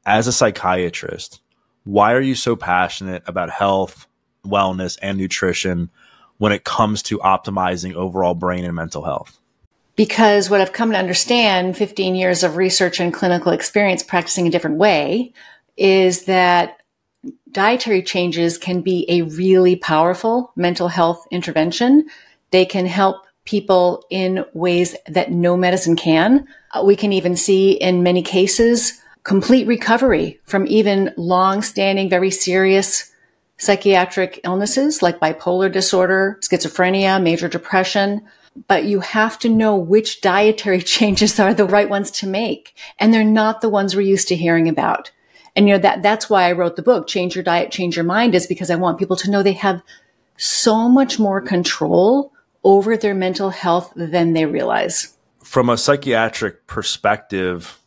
As a psychiatrist, why are you so passionate about health, wellness, and nutrition when it comes to optimizing overall brain and mental health? Because what I've come to understand, 15 years of research and clinical experience practicing a different way, is that dietary changes can be a really powerful mental health intervention. They can help people in ways that no medicine can. We can even see in many cases complete recovery from even long-standing, very serious psychiatric illnesses like bipolar disorder, schizophrenia, major depression. But you have to know which dietary changes are the right ones to make. And they're not the ones we're used to hearing about. And that's why I wrote the book, Change Your Diet, Change Your Mind, is because I want people to know they have so much more control over their mental health than they realize. From a psychiatric perspective,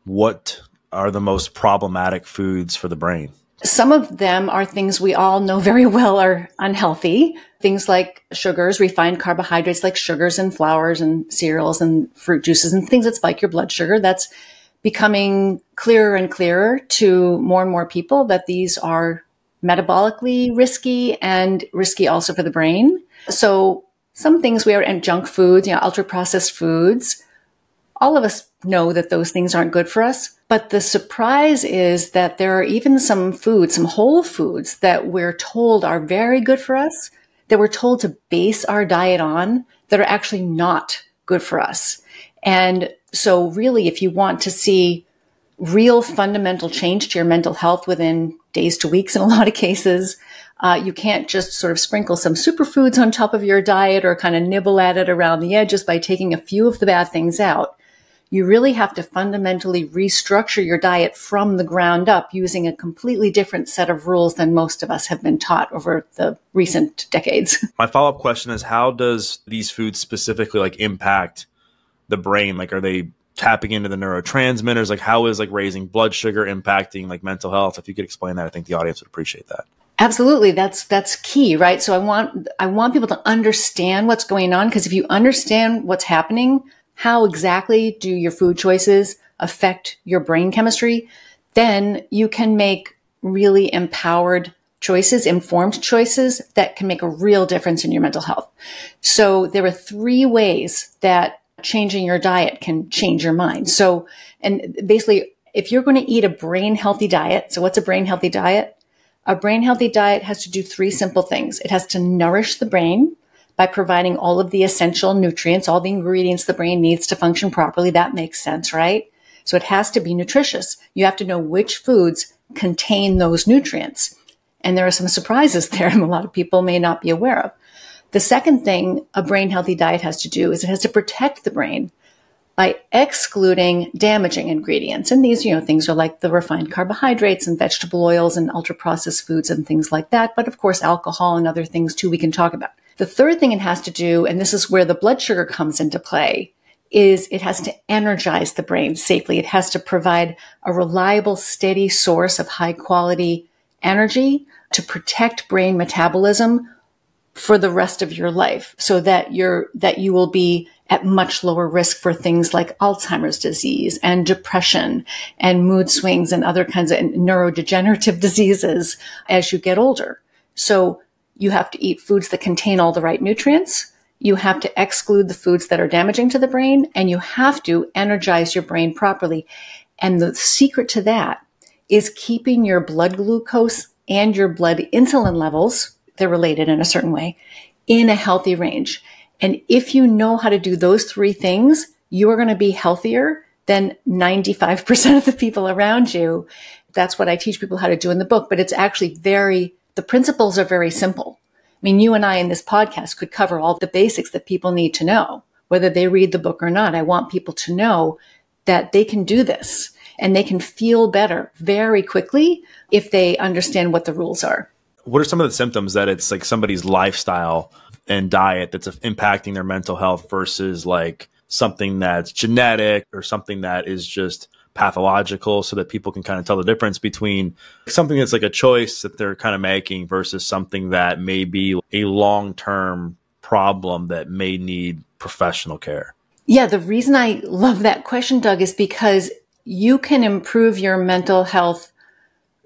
what are the most problematic foods for the brain? Some of them are things we all know very well are unhealthy. Things like sugars, refined carbohydrates like sugars and flours and cereals and fruit juices and things that spike your blood sugar. That's becoming clearer and clearer to more and more people that these are metabolically risky and risky also for the brain. So some things and junk foods, ultra processed foods, all of us know that those things aren't good for us. But the surprise is that there are even some foods, some whole foods that we're told are very good for us, that we're told to base our diet on, that are actually not good for us. And so really, if you want to see real fundamental change to your mental health within days to weeks in a lot of cases, you can't just sort of sprinkle some superfoods on top of your diet or kind of nibble at it around the edges by taking a few of the bad things out. You really have to fundamentally restructure your diet from the ground up using a completely different set of rules than most of us have been taught over the recent decades. My follow-up question is, how does these foods specifically impact the brain? Are they tapping into the neurotransmitters? How is raising blood sugar impacting mental health? If you could explain that, I think the audience would appreciate that. Absolutely. That's key, right? So I want people to understand what's going on, because if you understand what's happening, how exactly do your food choices affect your brain chemistry, then you can make really empowered choices, informed choices that can make a real difference in your mental health. So there are 3 ways that changing your diet can change your mind. So, and basically, if you're going to eat a brain healthy diet, so what's a brain healthy diet? A brain healthy diet has to do 3 simple things. It has to nourish the brain by providing all of the essential nutrients, all the ingredients the brain needs to function properly. That makes sense, right? So it has to be nutritious. You have to know which foods contain those nutrients. And there are some surprises there a lot of people may not be aware of. The second thing a brain healthy diet has to do is it has to protect the brain by excluding damaging ingredients. And these, things are like the refined carbohydrates and vegetable oils and ultra processed foods and things like that. But of course, alcohol and other things too we can talk about. The third thing it has to do, and this is where the blood sugar comes into play, is it has to energize the brain safely. It has to provide a reliable, steady source of high quality energy to protect brain metabolism for the rest of your life, so that you will be at much lower risk for things like Alzheimer's disease and depression and mood swings and other kinds of neurodegenerative diseases as you get older. So you have to eat foods that contain all the right nutrients. You have to exclude the foods that are damaging to the brain, and you have to energize your brain properly. And the secret to that is keeping your blood glucose and your blood insulin levels, they're related in a certain way, in a healthy range. And if you know how to do those 3 things, you are going to be healthier than 95% of the people around you. That's what I teach people how to do in the book, but it's actually the principles are very simple. I mean, you and I in this podcast could cover all the basics that people need to know, whether they read the book or not. I want people to know that they can do this and they can feel better very quickly if they understand what the rules are. What are some of the symptoms that it's somebody's lifestyle and diet that's impacting their mental health versus something that's genetic or something that is just pathological, so that people can kind of tell the difference between something that's a choice that they're kind of making versus something that may be a long-term problem that may need professional care? Yeah, the reason I love that question, Doug, is because you can improve your mental health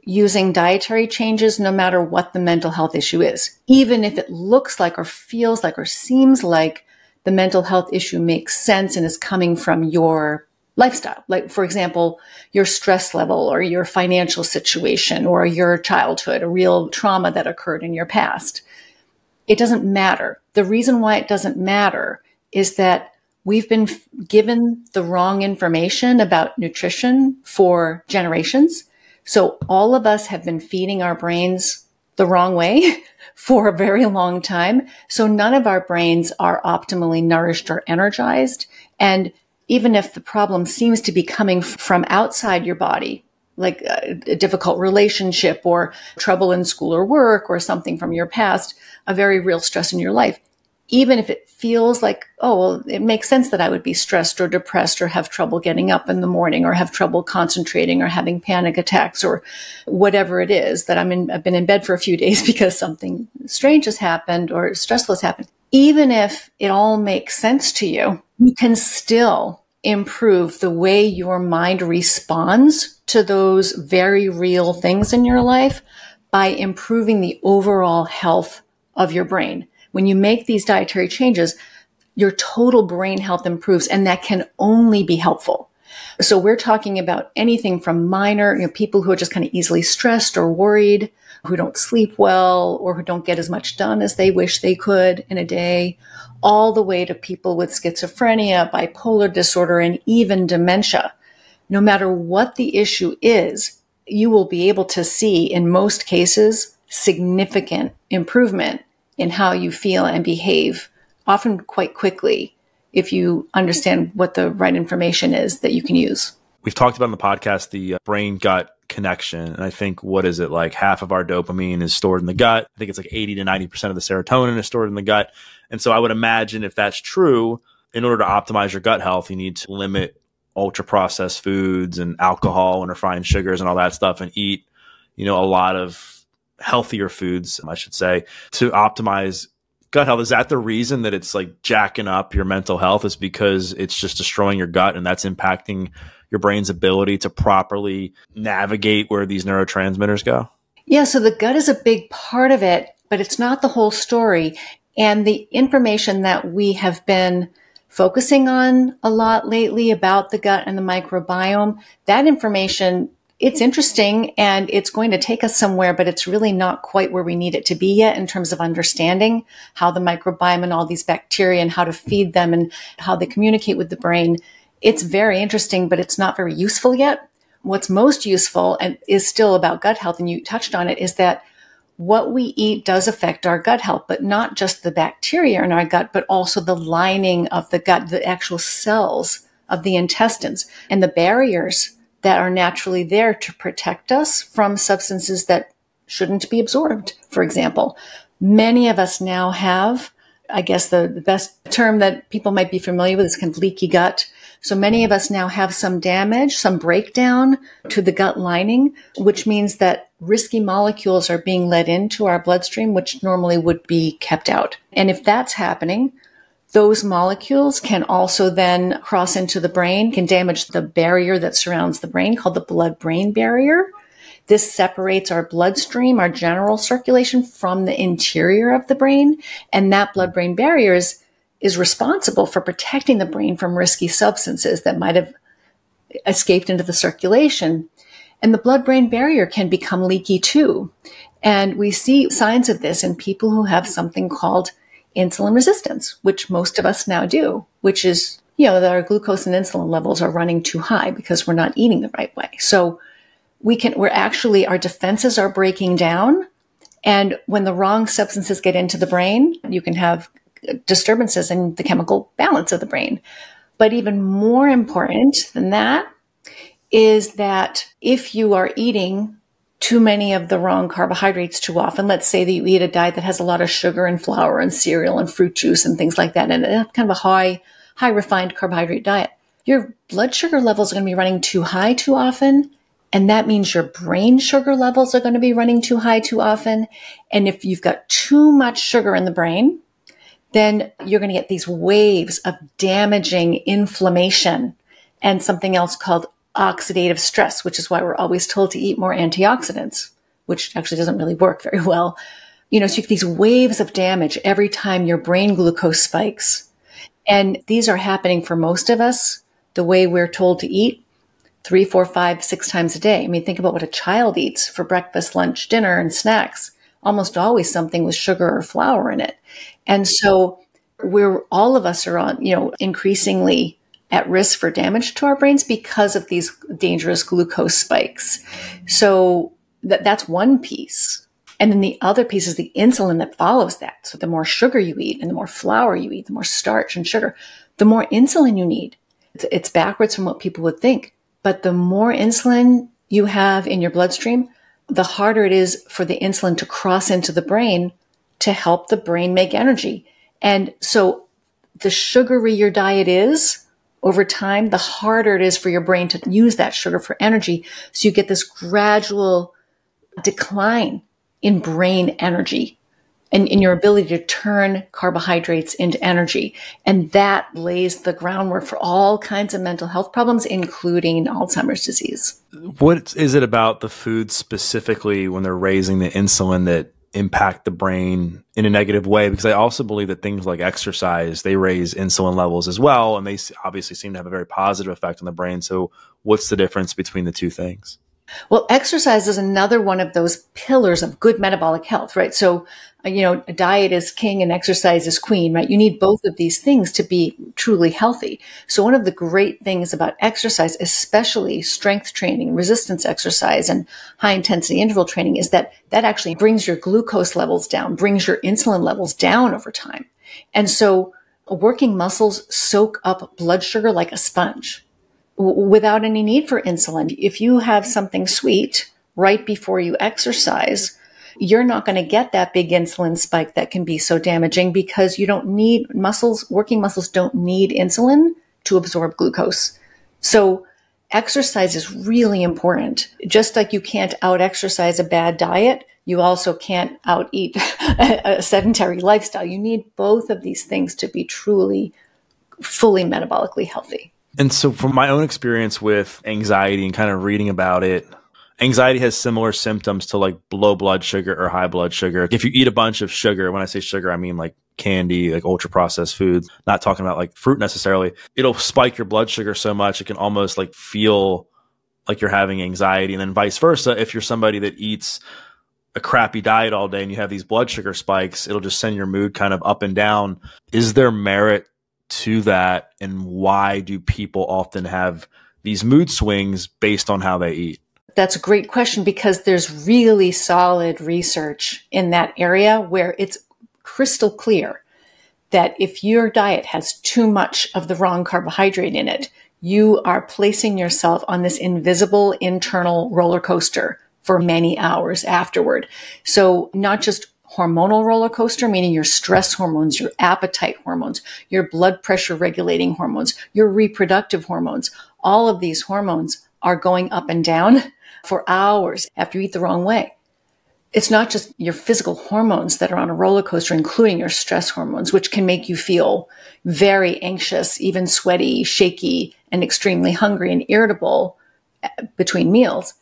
using dietary changes no matter what the mental health issue is. Even if it looks like or feels like or seems like the mental health issue makes sense and is coming from your lifestyle. Like, for example, your stress level or your financial situation or your childhood, a real trauma that occurred in your past. It doesn't matter. The reason why it doesn't matter is that we've been given the wrong information about nutrition for generations. So all of us have been feeding our brains the wrong way for a very long time. So none of our brains are optimally nourished or energized. And even if the problem seems to be coming from outside your body, like a difficult relationship or trouble in school or work or something from your past, a very real stress in your life, even if it feels like, oh, well, it makes sense that I would be stressed or depressed or have trouble getting up in the morning or have trouble concentrating or having panic attacks or whatever it is that I've been in bed for a few days because something strange has happened or stressful has happened. Even if it all makes sense to you, you can still improve the way your mind responds to those very real things in your life by improving the overall health of your brain. When you make these dietary changes, your total brain health improves, and that can only be helpful. So we're talking about anything from minor, people who are just kind of easily stressed or worried, who don't sleep well, or who don't get as much done as they wish they could in a day, all the way to people with schizophrenia, bipolar disorder, and even dementia. No matter what the issue is, you will be able to see, in most cases, significant improvement in how you feel and behave, often quite quickly, if you understand what the right information is that you can use. We've talked about in the podcast the brain-gut connection. And I think, what is it, like half of our dopamine is stored in the gut. I think it's like 80 to 90% of the serotonin is stored in the gut. And so I would imagine if that's true, in order to optimize your gut health, you need to limit ultra-processed foods and alcohol and refined sugars and all that stuff and eat, a lot of healthier foods, I should say, to optimize gut health. Is that the reason that it's like jacking up your mental health, is because it's just destroying your gut and that's impacting your brain's ability to properly navigate where these neurotransmitters go? Yeah, so the gut is a big part of it, but it's not the whole story. And the information that we have been focusing on a lot lately about the gut and the microbiome, that information, it's interesting and it's going to take us somewhere, but it's really not quite where we need it to be yet in terms of understanding how the microbiome and all these bacteria and how to feed them and how they communicate with the brain. It's very interesting, but it's not very useful yet. What's most useful and is still about gut health, and you touched on it, is that what we eat does affect our gut health, but not just the bacteria in our gut, but also the lining of the gut, the actual cells of the intestines and the barriers that are naturally there to protect us from substances that shouldn't be absorbed. For example, many of us now have, I guess the best term that people might be familiar with is kind of leaky gut. So many of us now have some damage, some breakdown to the gut lining, which means that risky molecules are being let into our bloodstream, which normally would be kept out. And if that's happening, those molecules can also then cross into the brain, can damage the barrier that surrounds the brain called the blood-brain barrier. This separates our bloodstream, our general circulation, from the interior of the brain. And that blood-brain barrier is responsible for protecting the brain from risky substances that might have escaped into the circulation. And the blood-brain barrier can become leaky too. And we see signs of this in people who have something called insulin resistance, which most of us now do, which is, that our glucose and insulin levels are running too high because we're not eating the right way. So our defenses are breaking down. And when the wrong substances get into the brain, you can have disturbances in the chemical balance of the brain. But even more important than that is that if you are eating too many of the wrong carbohydrates too often, let's say that you eat a diet that has a lot of sugar and flour and cereal and fruit juice and things like that, and kind of a high refined carbohydrate diet, your blood sugar levels are going to be running too high too often. And that means your brain sugar levels are going to be running too high too often. And if you've got too much sugar in the brain, then you're going to get these waves of damaging inflammation and something else called oxidative stress, which is why we're always told to eat more antioxidants, which actually doesn't really work very well. So you get these waves of damage every time your brain glucose spikes. And these are happening for most of us the way we're told to eat 3, 4, 5, 6 times a day. I mean, think about what a child eats for breakfast, lunch, dinner, and snacks. Almost always something with sugar or flour in it. And so all of us are on, increasingly at risk for damage to our brains because of these dangerous glucose spikes. So that's one piece. And then the other piece is the insulin that follows that. So the more sugar you eat and the more flour you eat, the more starch and sugar, the more insulin you need. It's backwards from what people would think. But the more insulin you have in your bloodstream, the harder it is for the insulin to cross into the brain to help the brain make energy. And so the sugary your diet is over time, the harder it is for your brain to use that sugar for energy. So you get this gradual decline in brain energy and in your ability to turn carbohydrates into energy. And that lays the groundwork for all kinds of mental health problems, including Alzheimer's disease. What is it about the food specifically when they're raising the insulin that impact the brain in a negative way? Because I also believe that things like exercise, they raise insulin levels as well. And they obviously seem to have a very positive effect on the brain. So what's the difference between the two things? Well, exercise is another one of those pillars of good metabolic health, right? So, diet is king and exercise is queen, right? You need both of these things to be truly healthy. So one of the great things about exercise, especially strength training, resistance exercise, and high intensity interval training, is that actually brings your glucose levels down, brings your insulin levels down over time. And so working muscles soak up blood sugar like a sponge, without any need for insulin. If you have something sweet right before you exercise, you're not going to get that big insulin spike that can be so damaging because you don't need working muscles don't need insulin to absorb glucose. So exercise is really important. Just like you can't out-exercise a bad diet, you also can't out-eat a sedentary lifestyle. You need both of these things to be truly, fully metabolically healthy. And so from my own experience with anxiety and kind of reading about it, anxiety has similar symptoms to like low blood sugar or high blood sugar. If you eat a bunch of sugar, when I say sugar, I mean like candy, like ultra processed foods, not talking about like fruit necessarily, it'll spike your blood sugar so much it can almost like feel like you're having anxiety. And then vice versa, if you're somebody that eats a crappy diet all day and you have these blood sugar spikes, it'll just send your mood kind of up and down. Is there merit to that, and why do people often have these mood swings based on how they eat? That's a great question, because there's really solid research in that area where it's crystal clear that if your diet has too much of the wrong carbohydrate in it, you are placing yourself on this invisible internal roller coaster for many hours afterward. So not just hormonal roller coaster, meaning your stress hormones, your appetite hormones, your blood pressure regulating hormones, your reproductive hormones. All of these hormones are going up and down for hours after you eat the wrong way. It's not just your physical hormones that are on a roller coaster, including your stress hormones, which can make you feel very anxious, even sweaty, shaky, and extremely hungry and irritable between meals.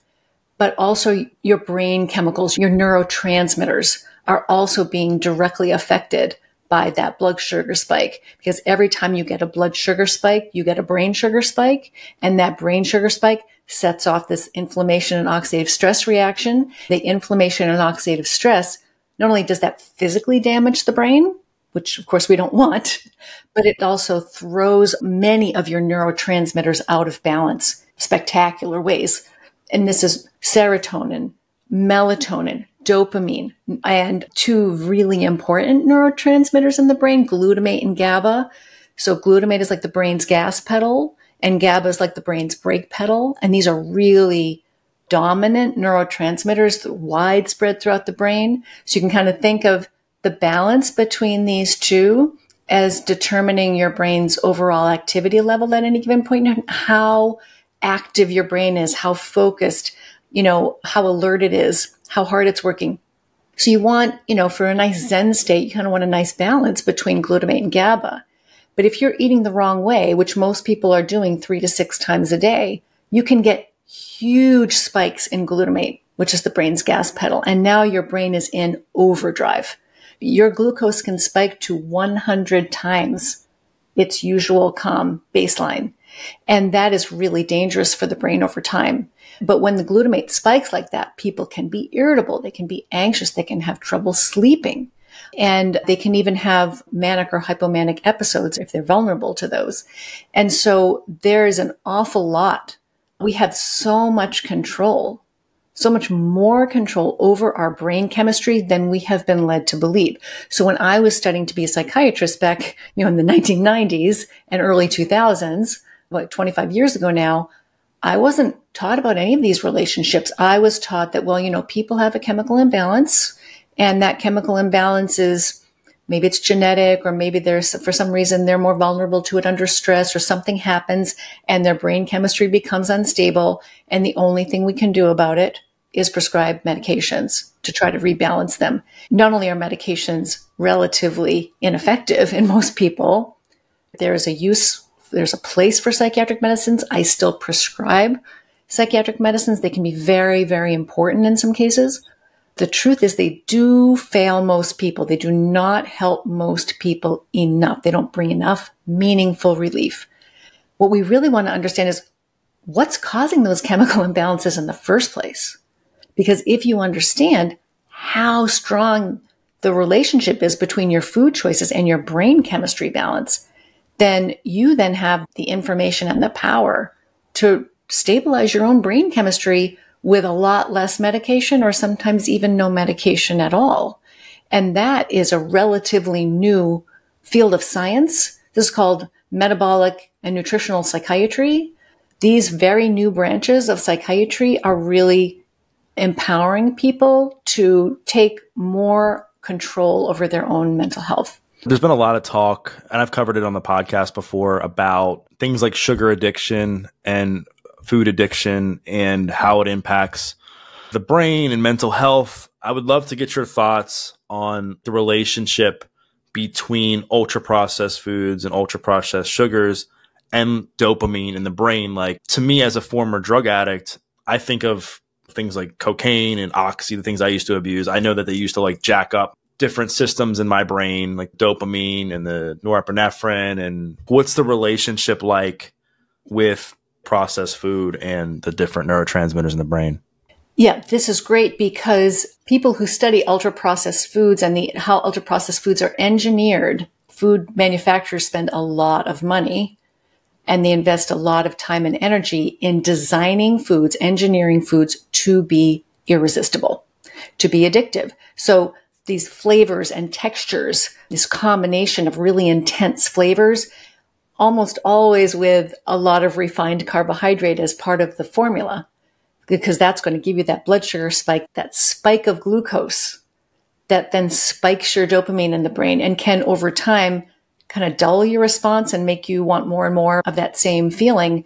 But also your brain chemicals, your neurotransmitters are also being directly affected by that blood sugar spike. Because every time you get a blood sugar spike, you get a brain sugar spike. And that brain sugar spike sets off this inflammation and oxidative stress reaction. The inflammation and oxidative stress, not only does that physically damage the brain, which of course we don't want, but it also throws many of your neurotransmitters out of balance, spectacular ways. And this is serotonin, melatonin, dopamine, and two really important neurotransmitters in the brain, glutamate and GABA. So glutamate is like the brain's gas pedal, and GABA is like the brain's brake pedal. And these are really dominant neurotransmitters widespread throughout the brain. So you can kind of think of the balance between these two as determining your brain's overall activity level at any given point in time, how active your brain is, how focused, how alert it is, how hard it's working. So you want, for a nice Zen state, you kind of want a nice balance between glutamate and GABA. But if you're eating the wrong way, which most people are doing 3 to 6 times a day, you can get huge spikes in glutamate, which is the brain's gas pedal. And now your brain is in overdrive. Your glucose can spike to 100 times its usual calm baseline. And that is really dangerous for the brain over time. But when the glutamate spikes like that, people can be irritable. They can be anxious. They can have trouble sleeping. And they can even have manic or hypomanic episodes if they're vulnerable to those. And so there is an awful lot. We have so much control, so much more control over our brain chemistry than we have been led to believe. So when I was studying to be a psychiatrist back, in the 1990s and early 2000s, 25 years ago now, I wasn't taught about any of these relationships. I was taught that, people have a chemical imbalance, and that chemical imbalance is maybe it's genetic, or maybe for some reason they're more vulnerable to it under stress, or something happens and their brain chemistry becomes unstable. And the only thing we can do about it is prescribe medications to try to rebalance them. Not only are medications relatively ineffective in most people, there's a place for psychiatric medicines. I still prescribe psychiatric medicines. They can be very, very important in some cases. The truth is they do fail most people. They do not help most people enough. They don't bring enough meaningful relief. What we really want to understand is what's causing those chemical imbalances in the first place. Because if you understand how strong the relationship is between your food choices and your brain chemistry balance, then you then have the information and the power to stabilize your own brain chemistry with a lot less medication, or sometimes even no medication at all. And that is a relatively new field of science. This is called metabolic and nutritional psychiatry. These very new branches of psychiatry are really empowering people to take more control over their own mental health. There's been a lot of talk, and I've covered it on the podcast before, about things like sugar addiction and food addiction and how it impacts the brain and mental health. I would love to get your thoughts on the relationship between ultra-processed foods and ultra-processed sugars and dopamine in the brain. Like, to me, as a former drug addict, I think of things like cocaine and oxy, the things I used to abuse. I know that they used to jack up different systems in my brain, like dopamine and the norepinephrine. And what's the relationship like with processed food and the different neurotransmitters in the brain? Yeah, this is great because people who study ultra-processed foods and how ultra-processed foods are engineered, food manufacturers spend a lot of money and they invest a lot of time and energy in designing foods, engineering foods to be irresistible, to be addictive. So these flavors and textures, this combination of really intense flavors, almost always with a lot of refined carbohydrate as part of the formula, because that's going to give you that blood sugar spike, that spike of glucose that then spikes your dopamine in the brain and can over time kind of dull your response and make you want more and more of that same feeling.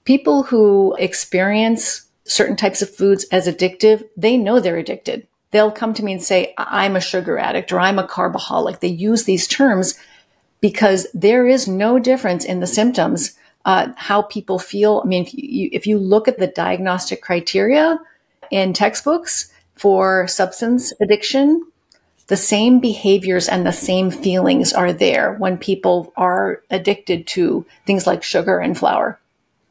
People who experience certain types of foods as addictive, they know they're addicted. They'll come to me and say, I'm a sugar addict or I'm a carboholic. They use these terms because there is no difference in the symptoms, how people feel. I mean, if you look at the diagnostic criteria in textbooks for substance addiction, the same behaviors and the same feelings are there when people are addicted to things like sugar and flour.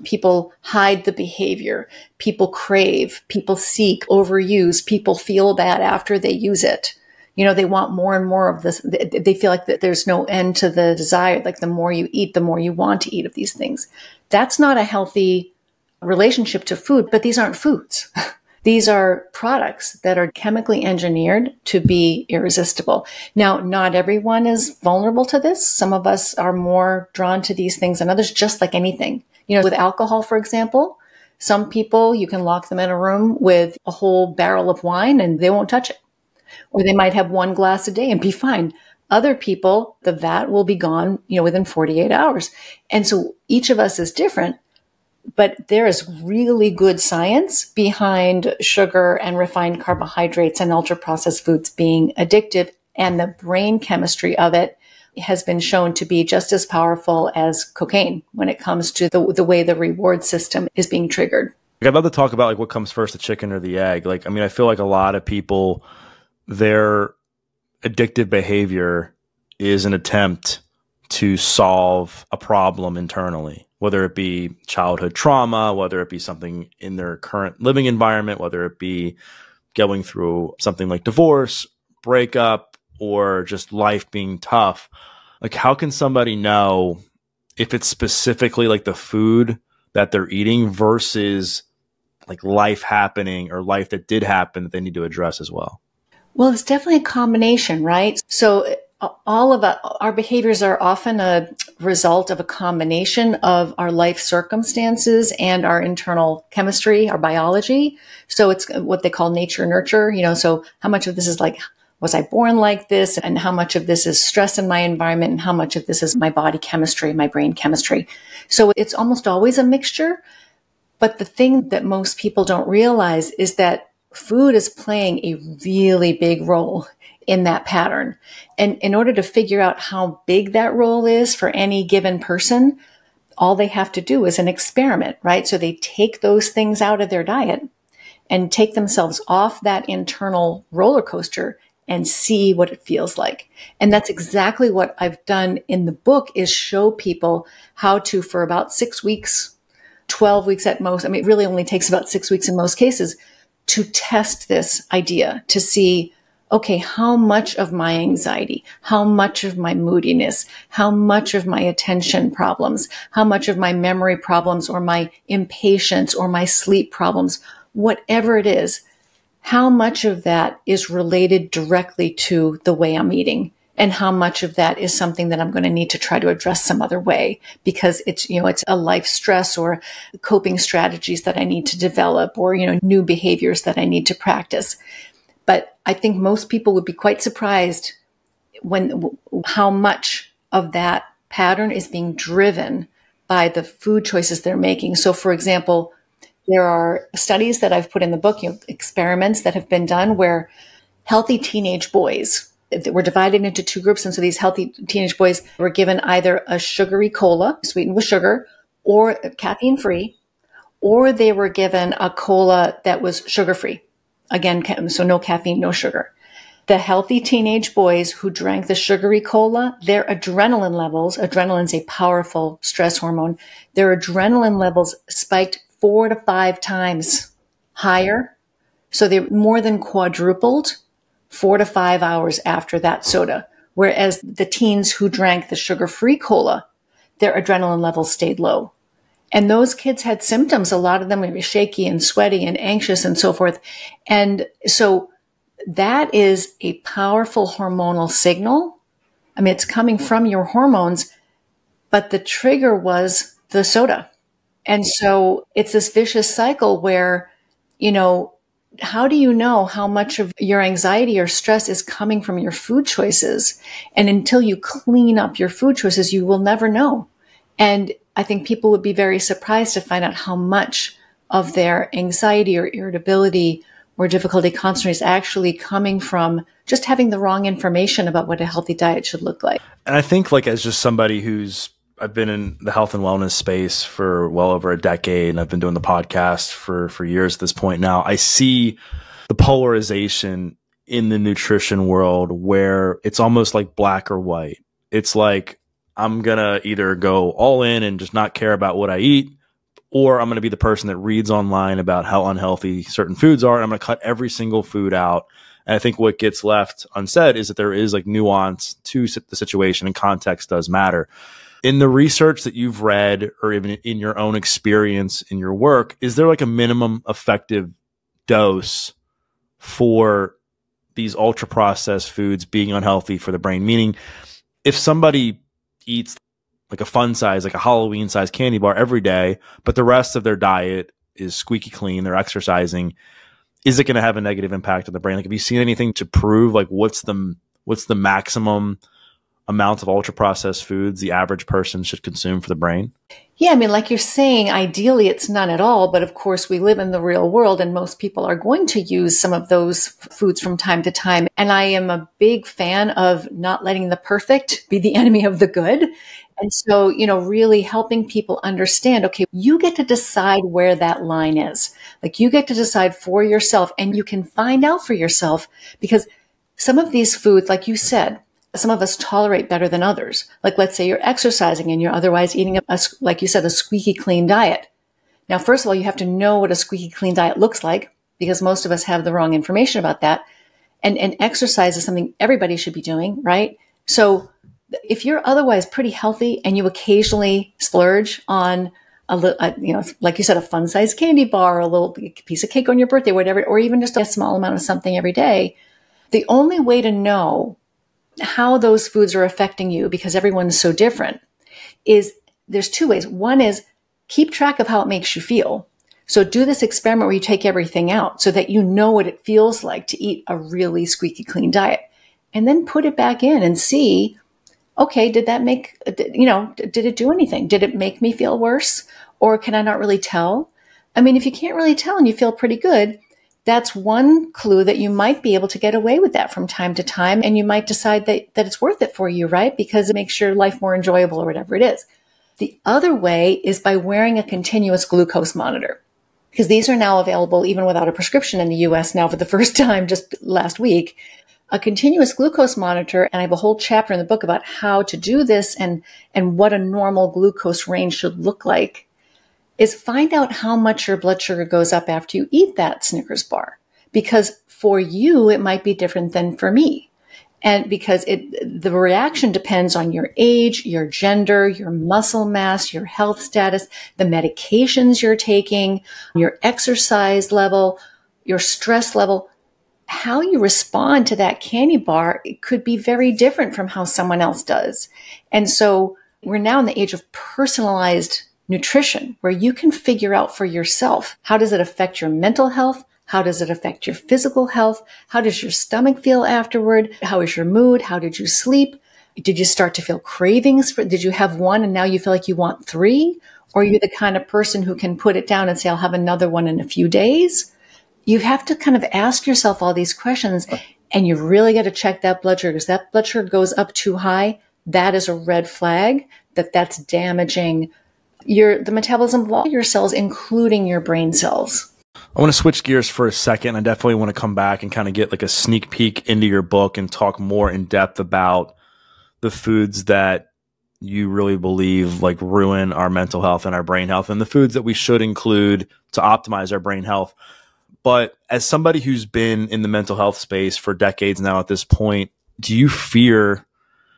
People hide the behavior. People crave. People seek, overuse. People feel bad after they use it. They want more and more of this. They feel like that there's no end to the desire. Like the more you eat, the more you want to eat of these things. That's not a healthy relationship to food, but these aren't foods. These are products that are chemically engineered to be irresistible. Now, not everyone is vulnerable to this. Some of us are more drawn to these things than others, just like anything. With alcohol, for example, some people, you can lock them in a room with a whole barrel of wine and they won't touch it. Or they might have one glass a day and be fine. Other people, the vat will be gone, within 48 hours. And so each of us is different. But there is really good science behind sugar and refined carbohydrates and ultra-processed foods being addictive and the brain chemistry of it. has been shown to be just as powerful as cocaine when it comes to the way the reward system is being triggered. I'd love to talk about like what comes first, the chicken or the egg. Like, I mean, I feel like a lot of people, their addictive behavior is an attempt to solve a problem internally, whether it be childhood trauma, whether it be something in their current living environment, whether it be going through something like divorce, breakup, or just life being tough. Like, how can somebody know if it's specifically like the food that they're eating versus like life happening or life that did happen that they need to address as well? Well, it's definitely a combination, right? So all of our behaviors are often a result of a combination of our life circumstances and our internal chemistry, our biology. So it's what they call nature nurture, so how much of this is like, was I born like this? And how much of this is stress in my environment? And how much of this is my body chemistry, my brain chemistry? So it's almost always a mixture. But the thing that most people don't realize is that food is playing a really big role in that pattern. And in order to figure out how big that role is for any given person, all they have to do is an experiment, right? So they take those things out of their diet and take themselves off that internal roller coaster and see what it feels like. And that's exactly what I've done in the book, is show people how to, for about 6 weeks, 12 weeks at most, I mean, it really only takes about 6 weeks in most cases, to test this idea, to see, okay, how much of my anxiety, how much of my moodiness, how much of my attention problems, how much of my memory problems or my impatience or my sleep problems, whatever it is, how much of that is related directly to the way I'm eating, and how much of that is something that I'm going to need to try to address some other way because it's a life stress or coping strategies that I need to develop, or, new behaviors that I need to practice. But I think most people would be quite surprised how much of that pattern is being driven by the food choices they're making. So, for example, there are studies that I've put in the book, experiments that have been done where healthy teenage boys were divided into two groups. And so these healthy teenage boys were given either a sugary cola sweetened with sugar or caffeine free, or they were given a cola that was sugar free. Again, so no caffeine, no sugar. The healthy teenage boys who drank the sugary cola, their adrenaline levels, adrenaline's a powerful stress hormone, their adrenaline levels spiked 4 to 5 times higher. So they more than quadrupled 4 to 5 hours after that soda. Whereas the teens who drank the sugar-free cola, their adrenaline levels stayed low. And those kids had symptoms. A lot of them were shaky and sweaty and anxious and so forth. And so that is a powerful hormonal signal. I mean, it's coming from your hormones, but the trigger was the soda. And so it's this vicious cycle where, how do you know how much of your anxiety or stress is coming from your food choices? And until you clean up your food choices, you will never know. And I think people would be very surprised to find out how much of their anxiety or irritability or difficulty concentrating is actually coming from just having the wrong information about what a healthy diet should look like. And I think, like, as just somebody I've been in the health and wellness space for well over a decade, and I've been doing the podcast for years at this point now, I see the polarization in the nutrition world where it's almost like black or white. It's like, I'm going to either go all in and just not care about what I eat, or I'm going to be the person that reads online about how unhealthy certain foods are, and I'm going to cut every single food out. And I think what gets left unsaid is that there is like nuance to the situation, and context does matter. In the research that you've read, or even in your own experience in your work, is there like a minimum effective dose for these ultra processed foods being unhealthy for the brain? Meaning, if somebody eats like a fun size, like a Halloween size candy bar every day, but the rest of their diet is squeaky clean, they're exercising, is it going to have a negative impact on the brain? Like, have you seen anything to prove like what's the maximum amount of ultra processed foods the average person should consume for the brain? Yeah, I mean, like you're saying, ideally it's none at all. But of course, we live in the real world and most people are going to use some of those foods from time to time. And I am a big fan of not letting the perfect be the enemy of the good. And so, really helping people understand, okay, you get to decide where that line is. Like you get to decide for yourself and you can find out for yourself because some of these foods, like you said, some of us tolerate better than others. Like let's say you're exercising and you're otherwise eating, like you said, a squeaky clean diet. Now, first of all, you have to know what a squeaky clean diet looks like because most of us have the wrong information about that. And exercise is something everybody should be doing, right? So if you're otherwise pretty healthy and you occasionally splurge on like you said, a fun-sized candy bar, or a little piece of cake on your birthday, whatever, or even just a small amount of something every day, the only way to know how those foods are affecting you, because everyone's so different, is there's two ways. One is keep track of how it makes you feel. So do this experiment where you take everything out so that you know what it feels like to eat a really squeaky clean diet. And then put it back in and see, okay, did it do anything? Did it make me feel worse? Or can I not really tell? I mean, if you can't really tell and you feel pretty good, that's one clue that you might be able to get away with that from time to time. And you might decide that it's worth it for you, right? Because it makes your life more enjoyable or whatever it is. The other way is by wearing a continuous glucose monitor, because these are now available even without a prescription in the US now for the first time just last week. A continuous glucose monitor, and I have a whole chapter in the book about how to do this and what a normal glucose range should look like, is find out how much your blood sugar goes up after you eat that Snickers bar. Because for you, it might be different than for me. And because the reaction depends on your age, your gender, your muscle mass, your health status, the medications you're taking, your exercise level, your stress level. How you respond to that candy bar, it could be very different from how someone else does. And so we're now in the age of personalized nutrition, where you can figure out for yourself, how does it affect your mental health? How does it affect your physical health? How does your stomach feel afterward? How is your mood? How did you sleep? Did you start to feel cravings did you have one and now you feel like you want three? Or are you the kind of person who can put it down and say, I'll have another one in a few days? You have to kind of ask yourself all these questions, and you really got to check that blood sugar. Because that blood sugar goes up too high, that is a red flag that's damaging the metabolism of all your cells, including your brain cells. I want to switch gears for a second. I definitely want to come back and kind of get like a sneak peek into your book and talk more in depth about the foods that you really believe like ruin our mental health and our brain health, and the foods that we should include to optimize our brain health. But as somebody who's been in the mental health space for decades now at this point, do you fear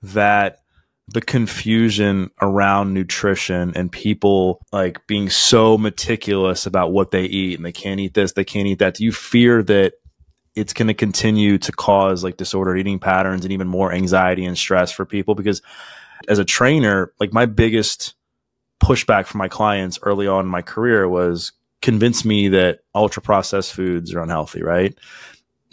that the confusion around nutrition and people like being so meticulous about what they eat and they can't eat this, they can't eat that, do you fear that it's going to continue to cause like disordered eating patterns and even more anxiety and stress for people? Because as a trainer, like my biggest pushback from my clients early on in my career was convince me that ultra processed foods are unhealthy, right?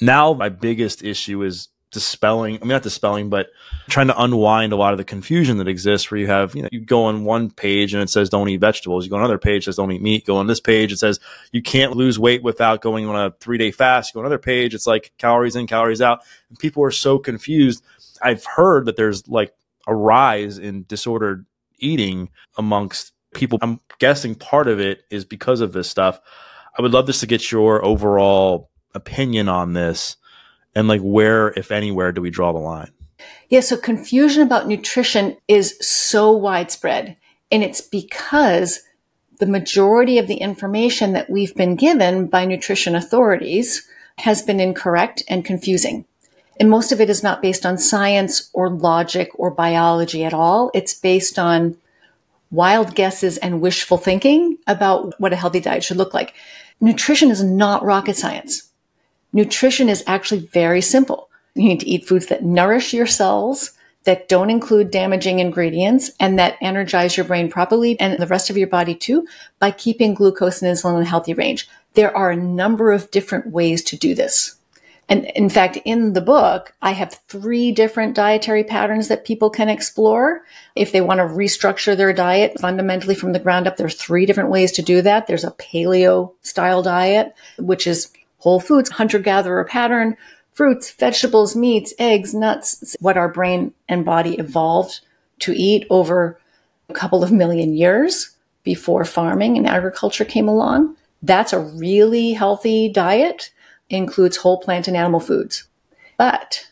Now my biggest issue is not dispelling, but trying to unwind a lot of the confusion that exists, where you have, you go on one page and it says don't eat vegetables. You go on another page, it says don't eat meat. Go on this page, it says you can't lose weight without going on a 3-day fast. You go on another page, it's like calories in, calories out. And people are so confused. I've heard that there's like a rise in disordered eating amongst people. I'm guessing part of it is because of this stuff. I would love just to get your overall opinion on this. And like where, if anywhere, do we draw the line? Yeah, so confusion about nutrition is so widespread. And it's because the majority of the information that we've been given by nutrition authorities has been incorrect and confusing. And most of it is not based on science or logic or biology at all. It's based on wild guesses and wishful thinking about what a healthy diet should look like. Nutrition is not rocket science. Nutrition is actually very simple. You need to eat foods that nourish your cells, that don't include damaging ingredients, and that energize your brain properly and the rest of your body too, by keeping glucose and insulin in a healthy range. There are a number of different ways to do this. And in fact, in the book, I have 3 different dietary patterns that people can explore. If they want to restructure their diet fundamentally from the ground up, there's 3 different ways to do that. There's a paleo style diet, which is whole foods, hunter-gatherer pattern, fruits, vegetables, meats, eggs, nuts, what our brain and body evolved to eat over a couple of million years before farming and agriculture came along. That's a really healthy diet. Includes whole plant and animal foods. But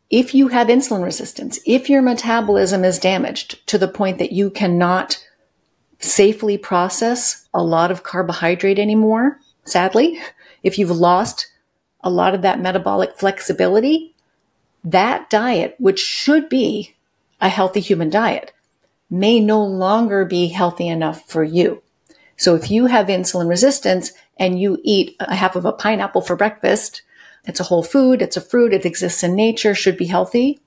if you have insulin resistance, if your metabolism is damaged to the point that you cannot safely process a lot of carbohydrate anymore, sadly, if you've lost a lot of that metabolic flexibility, that diet, which should be a healthy human diet, may no longer be healthy enough for you. So if you have insulin resistance and you eat a half of a pineapple for breakfast, it's a whole food, it's a fruit, it exists in nature, should be healthy.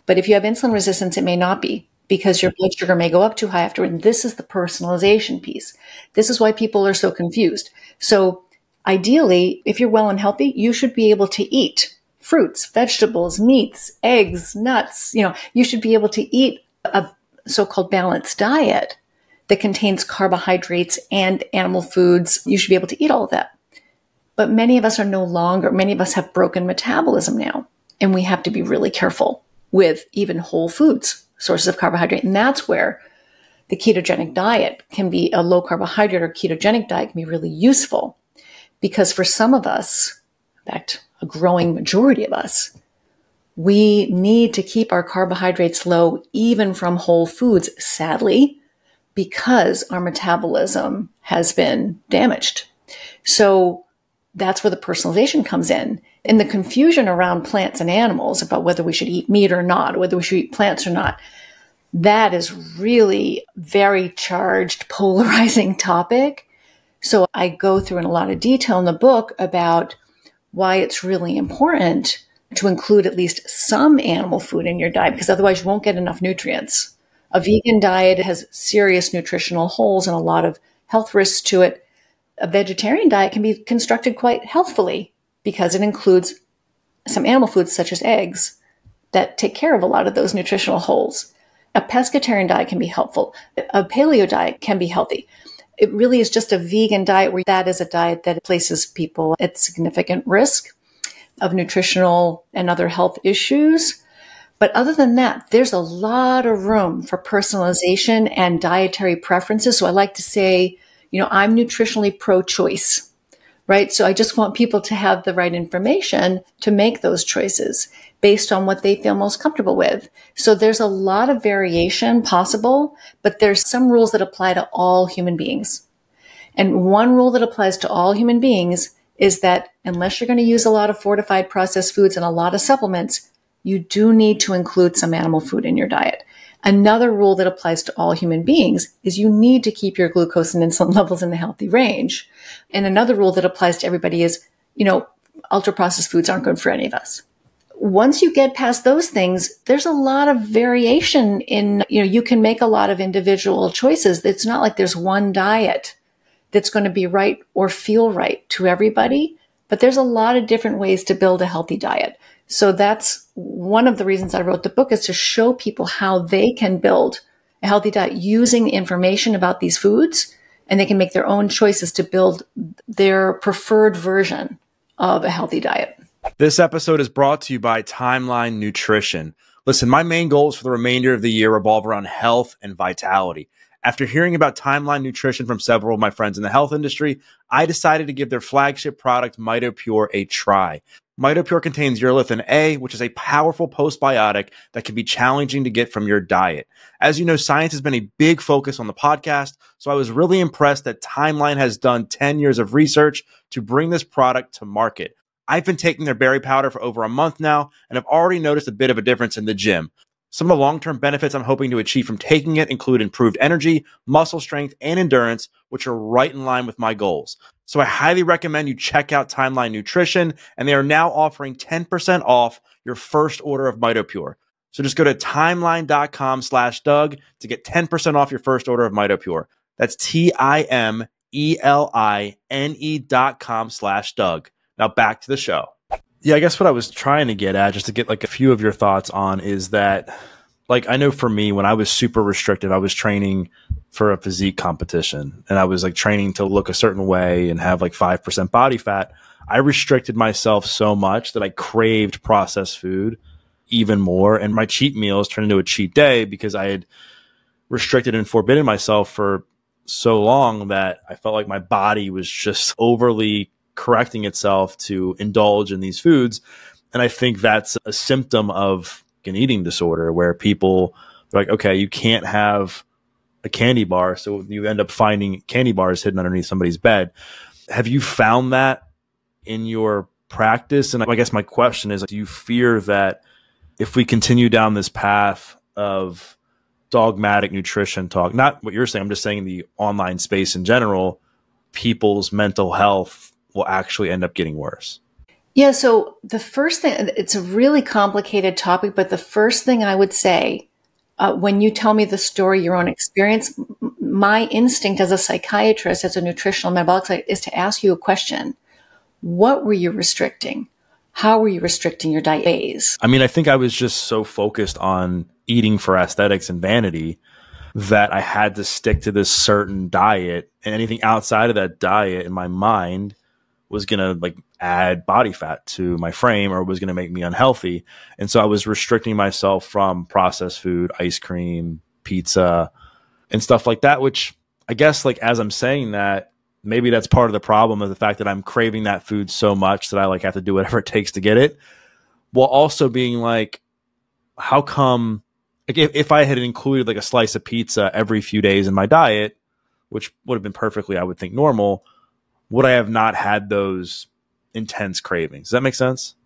But if you have insulin resistance, it may not be because your blood sugar may go up too high after. And this is the personalization piece. This is why people are so confused. So ideally, if you're well and healthy, you should be able to eat fruits, vegetables, meats, eggs, nuts. You should be able to eat a so-called balanced diet that contains carbohydrates and animal foods. You should be able to eat all of that. But many of us have broken metabolism now, and we have to be really careful with even whole foods, sources of carbohydrate. And that's where the ketogenic diet can be a low carbohydrate or ketogenic diet can be really useful. Because for some of us, in fact, a growing majority of us, we need to keep our carbohydrates low even from whole foods, sadly, because our metabolism has been damaged. So that's where the personalization comes in. And the confusion around plants and animals about whether we should eat meat or not, whether we should eat plants or not, that is really very charged, polarizing topic. So I go through in a lot of detail in the book about why it's really important to include at least some animal food in your diet, because otherwise you won't get enough nutrients. A vegan diet has serious nutritional holes and a lot of health risks to it. A vegetarian diet can be constructed quite healthfully because it includes some animal foods such as eggs that take care of a lot of those nutritional holes. A pescatarian diet can be helpful. A paleo diet can be healthy. It really is just a vegan diet where that is a diet that places people at significant risk of nutritional and other health issues. But other than that, there's a lot of room for personalization and dietary preferences. So I like to say, I'm nutritionally pro-choice, right? So I just want people to have the right information to make those choices based on what they feel most comfortable with. So there's a lot of variation possible, but there's some rules that apply to all human beings. And one rule that applies to all human beings is that unless you're going to use a lot of fortified processed foods and a lot of supplements, you do need to include some animal food in your diet. Another rule that applies to all human beings is you need to keep your glucose and insulin levels in the healthy range. And another rule that applies to everybody is, ultra processed foods aren't good for any of us. Once you get past those things, there's a lot of variation in, you can make a lot of individual choices. It's not like there's one diet that's going to be right or feel right to everybody, but there's a lot of different ways to build a healthy diet. So that's one of the reasons I wrote the book, is to show people how they can build a healthy diet using information about these foods, and they can make their own choices to build their preferred version of a healthy diet. This episode is brought to you by Timeline Nutrition. Listen, my main goals for the remainder of the year revolve around health and vitality. After hearing about Timeline Nutrition from several of my friends in the health industry, I decided to give their flagship product, MitoPure, a try. MitoPure contains urolithin A, which is a powerful postbiotic that can be challenging to get from your diet. As you know, science has been a big focus on the podcast, so I was really impressed that Timeline has done 10 years of research to bring this product to market. I've been taking their berry powder for over a month now, and I've already noticed a bit of a difference in the gym. Some of the long-term benefits I'm hoping to achieve from taking it include improved energy, muscle strength, and endurance, which are right in line with my goals. So I highly recommend you check out Timeline Nutrition, and they are now offering 10% off your first order of MitoPure. So just go to timeline.com/Doug to get 10% off your first order of MitoPure. That's TIMELINE.com/Doug. Now back to the show. Yeah, I guess what I was trying to get at, just to get like a few of your thoughts on, is that, like, I know for me, when I was super restrictive, I was training for a physique competition and I was like training to look a certain way and have like 5% body fat. I restricted myself so much that I craved processed food even more. And my cheat meals turned into a cheat day because I had restricted and forbidden myself for so long that I felt like my body was just overly correcting itself to indulge in these foods. And I think that's a symptom of an eating disorder where people are like, okay, you can't have a candy bar. So you end up finding candy bars hidden underneath somebody's bed. Have you found that in your practice? And I guess my question is, do you fear that if we continue down this path of dogmatic nutrition talk, not what you're saying, I'm just saying the online space in general, people's mental health will actually end up getting worse? Yeah. So the first thing, it's a really complicated topic, but the first thing I would say, when you tell me the story, your own experience, my instinct as a psychiatrist, as a nutritional metabolic psychiatrist, is to ask you a question. What were you restricting? How were you restricting your diet? I mean, I think I was just so focused on eating for aesthetics and vanity that I had to stick to this certain diet, and anything outside of that diet in my mind was going to like add body fat to my frame or was going to make me unhealthy. And so I was restricting myself from processed food, ice cream, pizza, and stuff like that, which I guess, like, as I'm saying that, maybe that's part of the problem, of the fact that I'm craving that food so much that I like have to do whatever it takes to get it, while also being like, how come, like, if I had included like a slice of pizza every few days in my diet, which would have been perfectly, I would think, normal, would I have not had those intense cravings? Does that make sense?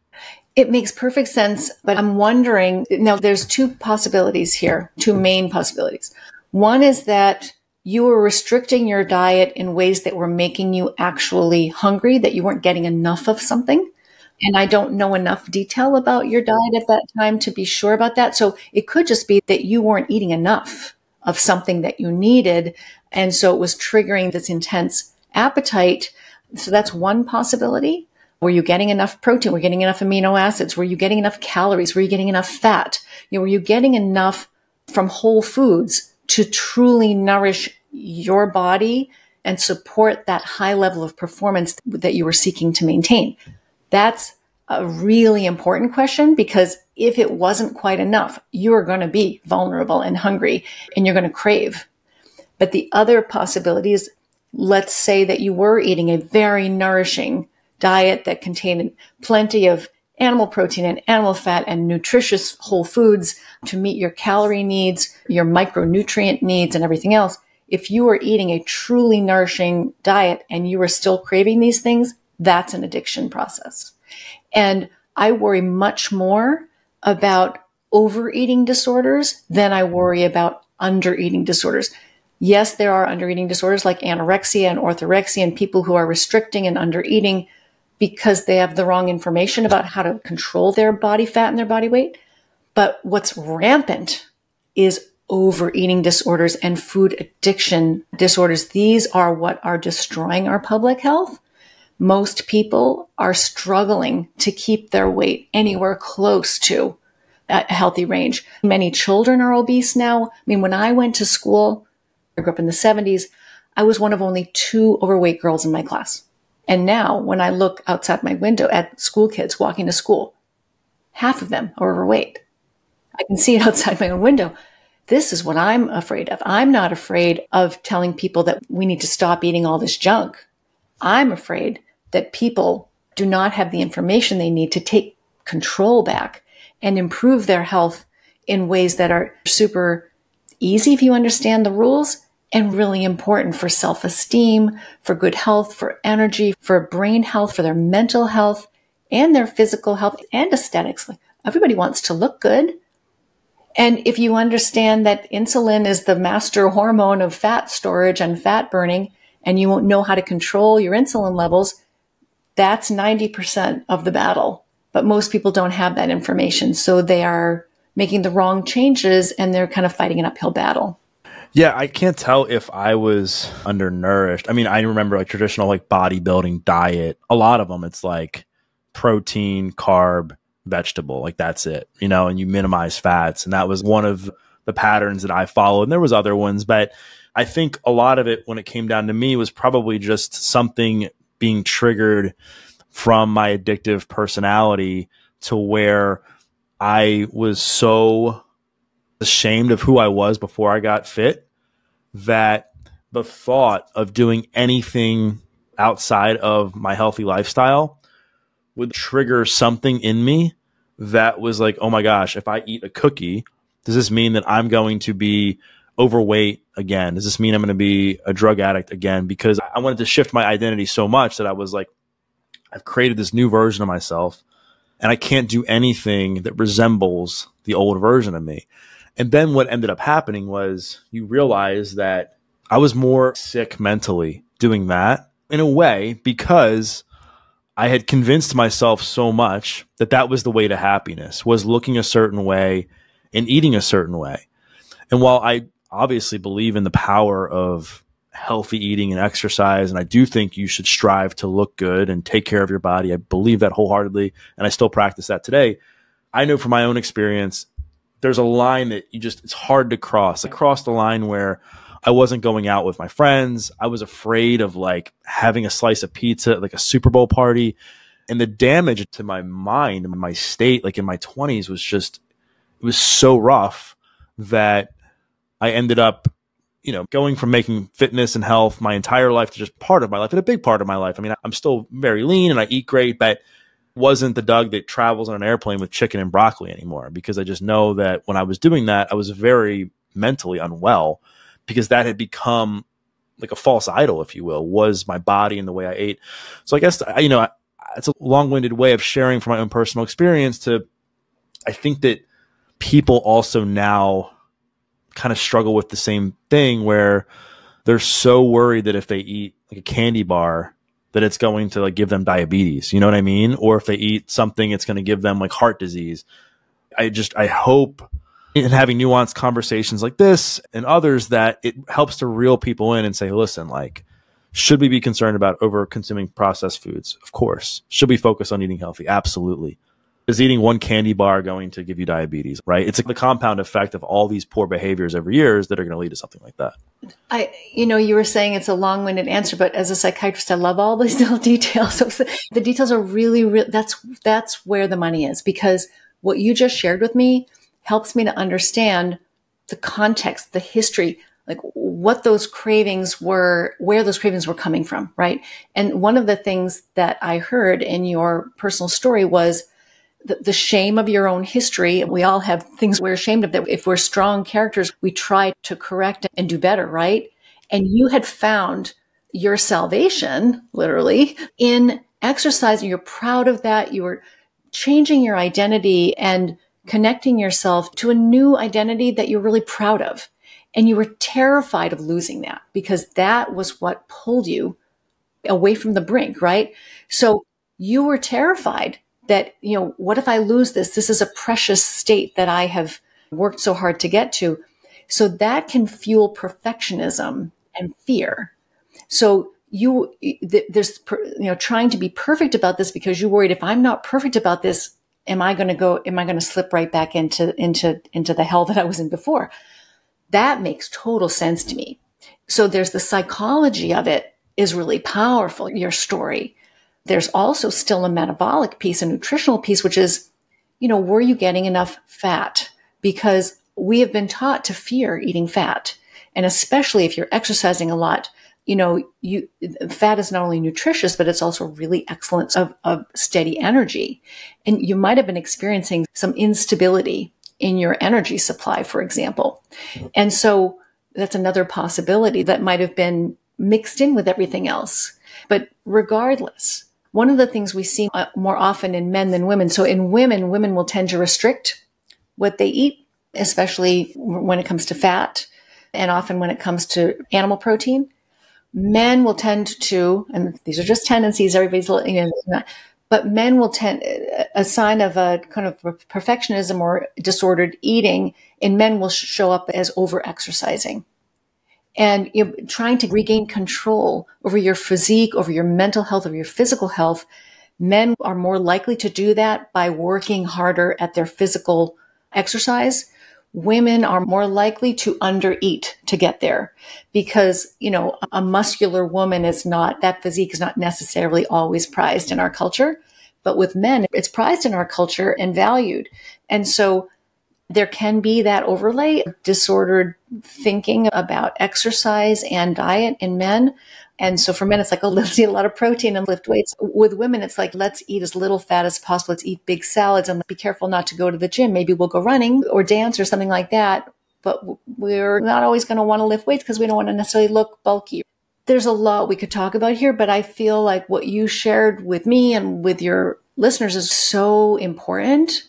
It makes perfect sense, but I'm wondering, now there's two possibilities here, two main possibilities. One is that you were restricting your diet in ways that were making you actually hungry, that you weren't getting enough of something. And I don't know enough detail about your diet at that time to be sure about that. So it could just be that you weren't eating enough of something that you needed. And so it was triggering this intense appetite. So that's one possibility. Were you getting enough protein? Were you getting enough amino acids? Were you getting enough calories? Were you getting enough fat? Were you getting enough from whole foods to truly nourish your body and support that high level of performance that you were seeking to maintain? That's a really important question, because if it wasn't quite enough, you're going to be vulnerable and hungry and you're going to crave. But the other possibility is, let's say that you were eating a very nourishing diet that contained plenty of animal protein and animal fat and nutritious whole foods to meet your calorie needs, your micronutrient needs, and everything else. If you were eating a truly nourishing diet and you were still craving these things, that's an addiction process. And I worry much more about overeating disorders than I worry about undereating disorders. Yes, there are undereating disorders like anorexia and orthorexia, and people who are restricting and undereating because they have the wrong information about how to control their body fat and their body weight. But what's rampant is overeating disorders and food addiction disorders. These are what are destroying our public health. Most people are struggling to keep their weight anywhere close to a healthy range. Many children are obese now. I mean, when I went to school, I grew up in the 70s, I was one of only 2 overweight girls in my class. And now when I look outside my window at school kids walking to school, half of them are overweight. I can see it outside my own window. This is what I'm afraid of. I'm not afraid of telling people that we need to stop eating all this junk. I'm afraid that people do not have the information they need to take control back and improve their health in ways that are super easy if you understand the rules, and really important for self-esteem, for good health, for energy, for brain health, for their mental health, and their physical health and aesthetics. Like, everybody wants to look good. And if you understand that insulin is the master hormone of fat storage and fat burning, and you won't know how to control your insulin levels, that's 90% of the battle. But most people don't have that information. So they are making the wrong changes and they're kind of fighting an uphill battle. Yeah, I can't tell if I was undernourished. I mean, I remember like traditional like bodybuilding diet. A lot of them, it's like protein, carb, vegetable. Like that's it, and you minimize fats. And that was one of the patterns that I followed. And there was other ones, but I think a lot of it, when it came down to me, was probably just something being triggered from my addictive personality to where I was so ashamed of who I was before I got fit that the thought of doing anything outside of my healthy lifestyle would trigger something in me that was like, oh my gosh, if I eat a cookie, does this mean that I'm going to be overweight again? Does this mean I'm going to be a drug addict again? Because I wanted to shift my identity so much that I was like, I've created this new version of myself and I can't do anything that resembles the old version of me. And then what ended up happening was you realize that I was more sick mentally doing that in a way because I had convinced myself so much that that was the way to happiness, was looking a certain way and eating a certain way. And while I obviously believe in the power of healthy eating and exercise, and I do think you should strive to look good and take care of your body, I believe that wholeheartedly, and I still practice that today. I know from my own experience, there's a line that it's hard to cross. I crossed the line where I wasn't going out with my friends. I was afraid of like having a slice of pizza at like a Super Bowl party. And the damage to my mind and my state, like in my 20s, was just, it was so rough that I ended up, going from making fitness and health my entire life to just part of my life and a big part of my life. I mean, I'm still very lean and I eat great, but wasn't the Doug that travels on an airplane with chicken and broccoli anymore, because I just know that when I was doing that, I was very mentally unwell because that had become like a false idol, if you will, was my body and the way I ate. So I guess, it's a long-winded way of sharing from my own personal experience I think that people also now kind of struggle with the same thing where they're so worried that if they eat like a candy bar, that it's going to like give them diabetes. You know what I mean? Or if they eat something, it's going to give them like heart disease. I hope in having nuanced conversations like this and others that it helps to reel people in and say, listen, like, should we be concerned about over consuming processed foods? Of course. Should we focus on eating healthy? Absolutely. Is eating one candy bar going to give you diabetes, right? It's like the compound effect of all these poor behaviors over years that are going to lead to something like that. You were saying it's a long-winded answer, but as a psychiatrist, I love all these little details. So the details are really, that's where the money is, because what you just shared with me helps me to understand the context, the history, like what those cravings were, where those cravings were coming from, right? And one of the things that I heard in your personal story was the shame of your own history. We all have things we're ashamed of that if we're strong characters, we try to correct and do better, right? And you had found your salvation, literally, in exercising. You're proud of that. You were changing your identity and connecting yourself to a new identity that you're really proud of. And you were terrified of losing that because that was what pulled you away from the brink, right? So you were terrified that, what if I lose this? This is a precious state that I have worked so hard to get to. So that can fuel perfectionism and fear. So there's trying to be perfect about this because you're worried, if I'm not perfect about this, am I going to slip right back into the hell that I was in before? That makes total sense to me. So there's the psychology of it is really powerful, your story. There's also still a metabolic piece, a nutritional piece, which is, were you getting enough fat? Because we have been taught to fear eating fat. And especially if you're exercising a lot, fat is not only nutritious, but it's also really excellent of steady energy. And you might have been experiencing some instability in your energy supply, for example. And so that's another possibility that might have been mixed in with everything else. But regardless, one of the things we see more often in men than women. So in women will tend to restrict what they eat, especially when it comes to fat and often when it comes to animal protein. Men will tend to, and these are just tendencies, but men will tend, a sign of a kind of perfectionism or disordered eating in men will show up as over-exercising. And trying to regain control over your physique, over your mental health, over your physical health Men are more likely to do that by working harder at their physical exercise. Women are more likely to undereat to get there because, a muscular woman is not, that physique is not necessarily always prized in our culture. But with men, it's prized in our culture and valued. And so there can be that overlay of disordered thinking about exercise and diet in men. And so for men, it's like, oh, let's eat a lot of protein and lift weights. With women, it's like, let's eat as little fat as possible. Let's eat big salads and be careful not to go to the gym. Maybe we'll go running or dance or something like that. But we're not always going to want to lift weights because we don't want to necessarily look bulky. There's a lot we could talk about here, but I feel like what you shared with me and with your listeners is so important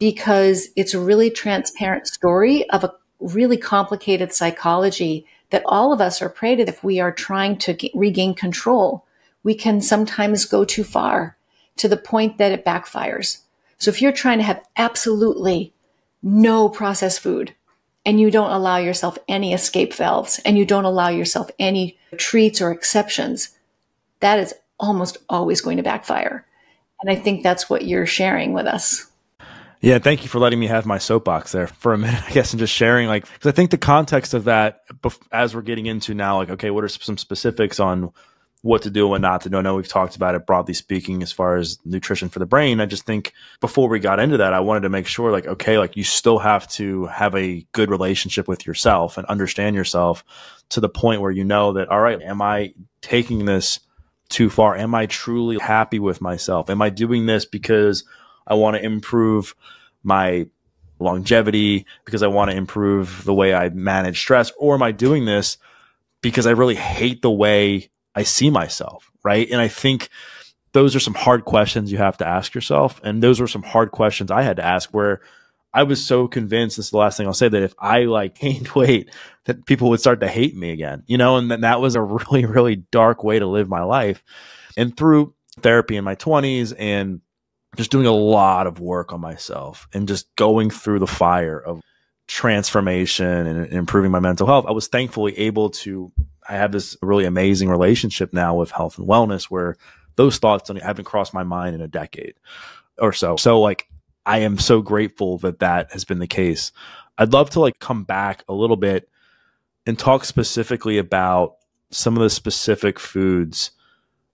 because it's a really transparent story of a really complicated psychology that all of us are prey to. If we are trying to regain control, we can sometimes go too far to the point that it backfires. So if you're trying to have absolutely no processed food and you don't allow yourself any escape valves and you don't allow yourself any treats or exceptions, that is almost always going to backfire. And I think that's what you're sharing with us. Yeah, thank you for letting me have my soapbox there for a minute, I guess, and just sharing, because I think the context of that, as we're getting into now, okay, what are some specifics on what to do and what not to do? I know we've talked about it broadly speaking as far as nutrition for the brain. I just think before we got into that, I wanted to make sure, okay, you still have to have a good relationship with yourself and understand yourself to the point where you know that, all right, am I taking this too far? Am I truly happy with myself? Am I doing this because I want to improve my longevity, because I want to improve the way I manage stress? Or am I doing this because I really hate the way I see myself, right? And I think those are some hard questions you have to ask yourself. And those were some hard questions I had to ask, where I was so convinced, this is the last thing I'll say, that if I gained weight, that people would start to hate me again, and then that was a really, really dark way to live my life. And through therapy in my 20s and just doing a lot of work on myself and just going through the fire of transformation and improving my mental health, I was thankfully able to, I have this really amazing relationship now with health and wellness where those thoughts haven't crossed my mind in a decade or so. So I am so grateful that that has been the case. I'd love to come back a little bit and talk specifically about some of the specific foods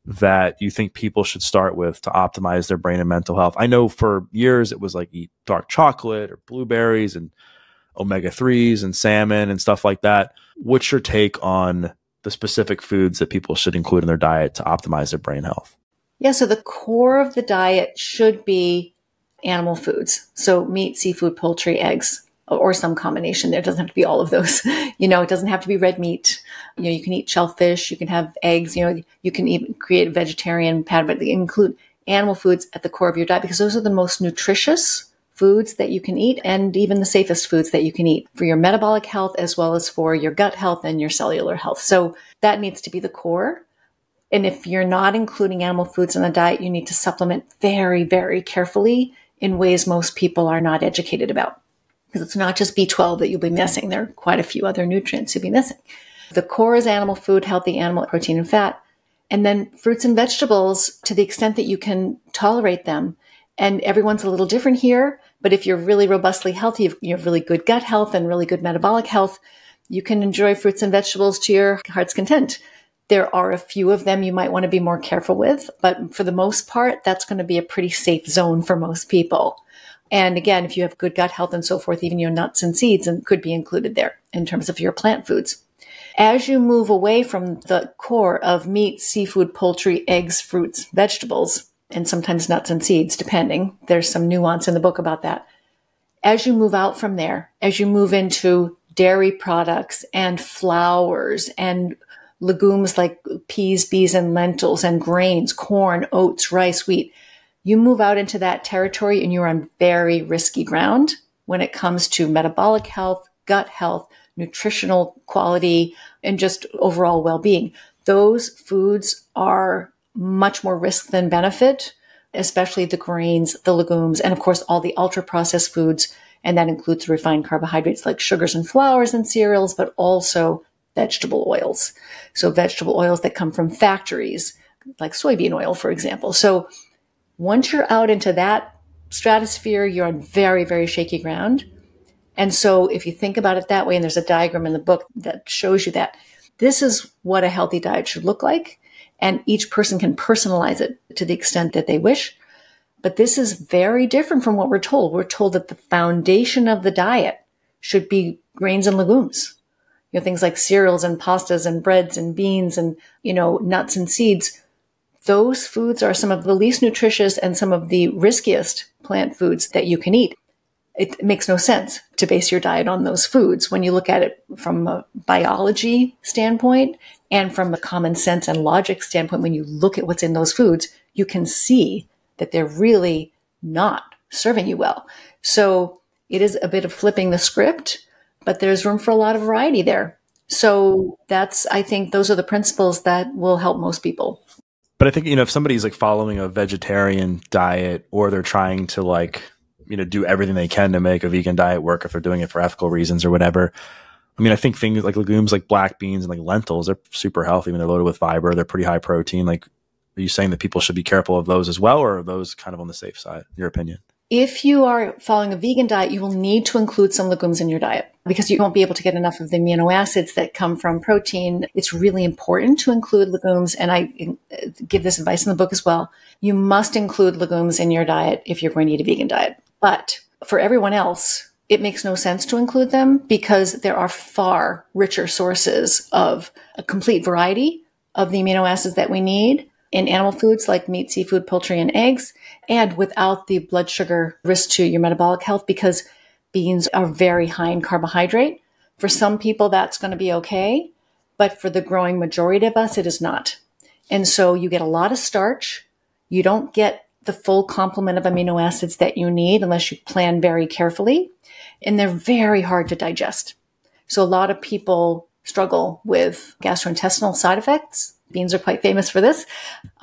that you think people should start with to optimize their brain and mental health. I know for years it was eat dark chocolate or blueberries and omega-3s and salmon and stuff like that. What's your take on the specific foods that people should include in their diet to optimize their brain health? Yeah, so the core of the diet should be animal foods. So meat, seafood, poultry, eggs, or some combination there. It doesn't have to be all of those. It doesn't have to be red meat. You can eat shellfish, you can have eggs, you can even create a vegetarian pattern, but include animal foods at the core of your diet because those are the most nutritious foods that you can eat and even the safest foods that you can eat for your metabolic health as well as for your gut health and your cellular health. So that needs to be the core. And if you're not including animal foods in the diet, you need to supplement very, very carefully in ways most people are not educated about. Because it's not just B12 that you'll be missing. There are quite a few other nutrients you'll be missing. The core is animal food, healthy animal protein and fat. And then fruits and vegetables to the extent that you can tolerate them. And everyone's a little different here. But if you're really robustly healthy, you have really good gut health and really good metabolic health, you can enjoy fruits and vegetables to your heart's content. There are a few of them you might want to be more careful with. But for the most part, that's going to be a pretty safe zone for most people. And again, if you have good gut health and so forth, even your nuts and seeds could be included there in terms of your plant foods. As you move away from the core of meat, seafood, poultry, eggs, fruits, vegetables, and sometimes nuts and seeds, depending, there's some nuance in the book about that. As you move out from there, as you move into dairy products and flours and legumes like peas, beans, and lentils and grains, corn, oats, rice, wheat, you move out into that territory and you're on very risky ground when it comes to metabolic health, gut health, nutritional quality, and just overall well-being. Those foods are much more risk than benefit, especially the grains, the legumes, and of course, all the ultra-processed foods. And that includes refined carbohydrates like sugars and flours and cereals, but also vegetable oils. So vegetable oils that come from factories, like soybean oil, for example. So Once you're out into that stratosphere, you're on very, very shaky ground. And so if you think about it that way, and there's a diagram in the book that shows you that, this is what a healthy diet should look like. And each person can personalize it to the extent that they wish. But this is very different from what we're told. We're told that the foundation of the diet should be grains and legumes. Things like cereals and pastas and breads and beans and, nuts and seeds. Those foods are some of the least nutritious and some of the riskiest plant foods that you can eat. It makes no sense to base your diet on those foods when you look at it from a biology standpoint and from a common sense and logic standpoint. When you look at what's in those foods, you can see that they're really not serving you well. So it is a bit of flipping the script, but there's room for a lot of variety there. So I think those are the principles that will help most people. But I think, if somebody's like following a vegetarian diet, or they're trying to do everything they can to make a vegan diet work, if they're doing it for ethical reasons or whatever. I think things like legumes, like black beans and like lentils, they're super healthy. They're loaded with fiber. They're pretty high protein. Are you saying that people should be careful of those as well, or are those kind of on the safe side, in your opinion? If you are following a vegan diet, you will need to include some legumes in your diet because you won't be able to get enough of the amino acids that come from protein. It's really important to include legumes, and I give this advice in the book as well. You must include legumes in your diet if you're going to eat a vegan diet. But for everyone else, it makes no sense to include them because there are far richer sources of a complete variety of the amino acids that we need in animal foods like meat, seafood, poultry, and eggs, and without the blood sugar risk to your metabolic health, because beans are very high in carbohydrate. For some people, that's going to be okay, but for the growing majority of us, it is not. And so you get a lot of starch. You don't get the full complement of amino acids that you need unless you plan very carefully, and they're very hard to digest. So a lot of people struggle with gastrointestinal side effects. Beans are quite famous for this,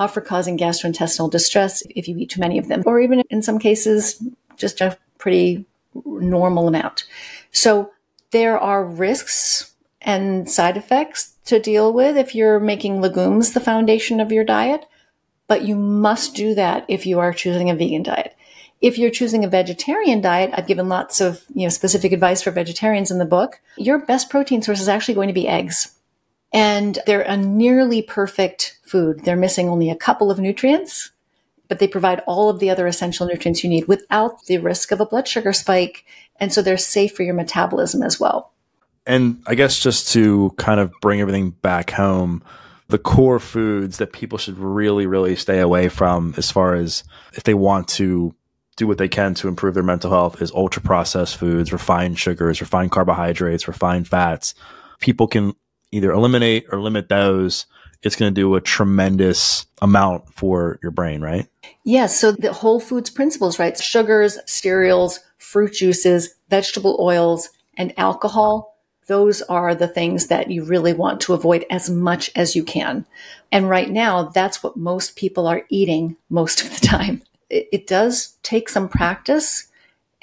for causing gastrointestinal distress if you eat too many of them, or even in some cases, just a pretty normal amount. So there are risks and side effects to deal with if you're making legumes the foundation of your diet, but you must do that if you are choosing a vegan diet. If you're choosing a vegetarian diet, I've given lots of specific advice for vegetarians in the book. Your best protein source is actually going to be eggs. And they're a nearly perfect food. They're missing only a couple of nutrients, but they provide all of the other essential nutrients you need without the risk of a blood sugar spike. And so they're safe for your metabolism as well. And I guess just to kind of bring everything back home, the core foods that people should really, really stay away from, as far as if they want to do what they can to improve their mental health, is ultra processed foods, refined sugars, refined carbohydrates, refined fats. People can either eliminate or limit those. It's going to do a tremendous amount for your brain, right? Yes. So the whole foods principles, right? Sugars, cereals, fruit juices, vegetable oils, and alcohol. Those are the things that you really want to avoid as much as you can. And right now, that's what most people are eating most of the time. It does take some practice,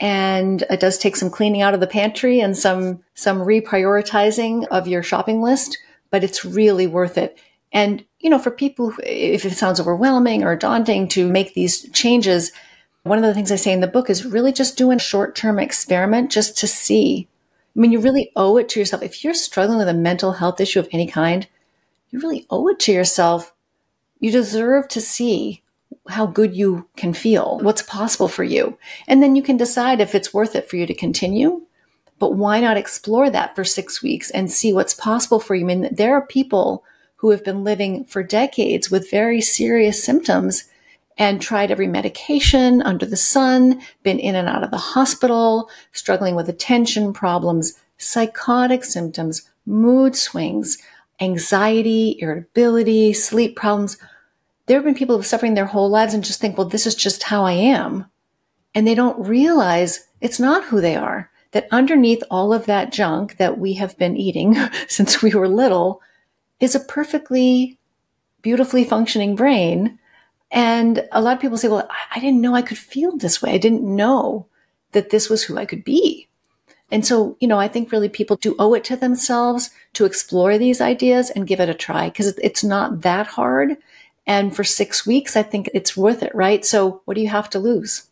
and it does take some cleaning out of the pantry and some reprioritizing of your shopping list, but it's really worth it. And, for people, if it sounds overwhelming or daunting to make these changes, one of the things I say in the book is really just doing a short-term experiment just to see. You really owe it to yourself. If you're struggling with a mental health issue of any kind, you really owe it to yourself. You deserve to see how good you can feel, what's possible for you. And then you can decide if it's worth it for you to continue. But why not explore that for 6 weeks and see what's possible for you? There are people who have been living for decades with very serious symptoms and tried every medication under the sun, been in and out of the hospital, struggling with attention problems, psychotic symptoms, mood swings, anxiety, irritability, sleep problems. There have been people who are suffering their whole lives and just think, well, this is just how I am. And they don't realize it's not who they are, that underneath all of that junk that we have been eating since we were little is a perfectly, beautifully functioning brain. And a lot of people say, well, I didn't know I could feel this way. I didn't know that this was who I could be. And so, I think really people do owe it to themselves to explore these ideas and give it a try, because it's not that hard. And for 6 weeks, I think it's worth it, right? So what do you have to lose?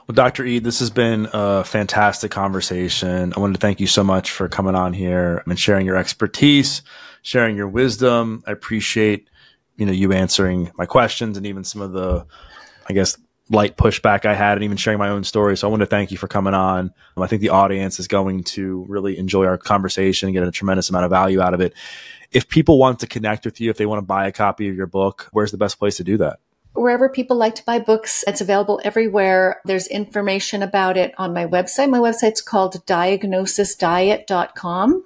Well, Dr. E, this has been a fantastic conversation. I wanted to thank you so much for coming on here and sharing your expertise, sharing your wisdom. I appreciate, you answering my questions and even some of the, I guess, light pushback I had and even sharing my own story. So I want to thank you for coming on. I think the audience is going to really enjoy our conversation and get a tremendous amount of value out of it. If people want to connect with you, if they want to buy a copy of your book, where's the best place to do that? Wherever people like to buy books, it's available everywhere. There's information about it on my website. My website's called diagnosisdiet.com,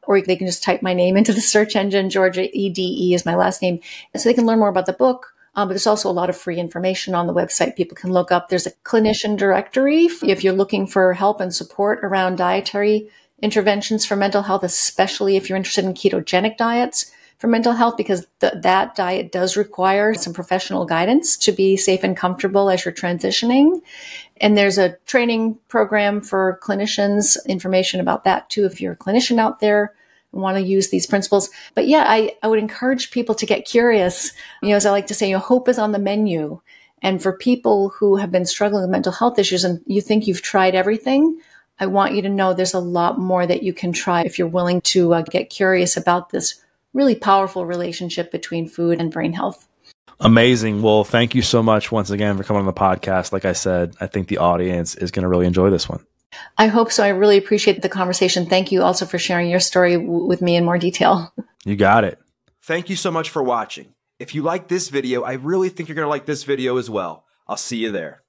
or they can just type my name into the search engine. Georgia EDE is my last name. And so they can learn more about the book. But there's also a lot of free information on the website people can look up. There's a clinician directory if you're looking for help and support around dietary interventions for mental health, especially if you're interested in ketogenic diets for mental health, because that diet does require some professional guidance to be safe and comfortable as you're transitioning. And there's a training program for clinicians, information about that too, if you're a clinician out there and want to use these principles. But yeah, I would encourage people to get curious. As I like to say, hope is on the menu. And for people who have been struggling with mental health issues and you think you've tried everything, I want you to know there's a lot more that you can try if you're willing to get curious about this really powerful relationship between food and brain health. Amazing. Well, thank you so much once again for coming on the podcast. Like I said, I think the audience is going to really enjoy this one. I hope so. I really appreciate the conversation. Thank you also for sharing your story with me in more detail. You got it. Thank you so much for watching. If you like this video, I really think you're going to like this video as well. I'll see you there.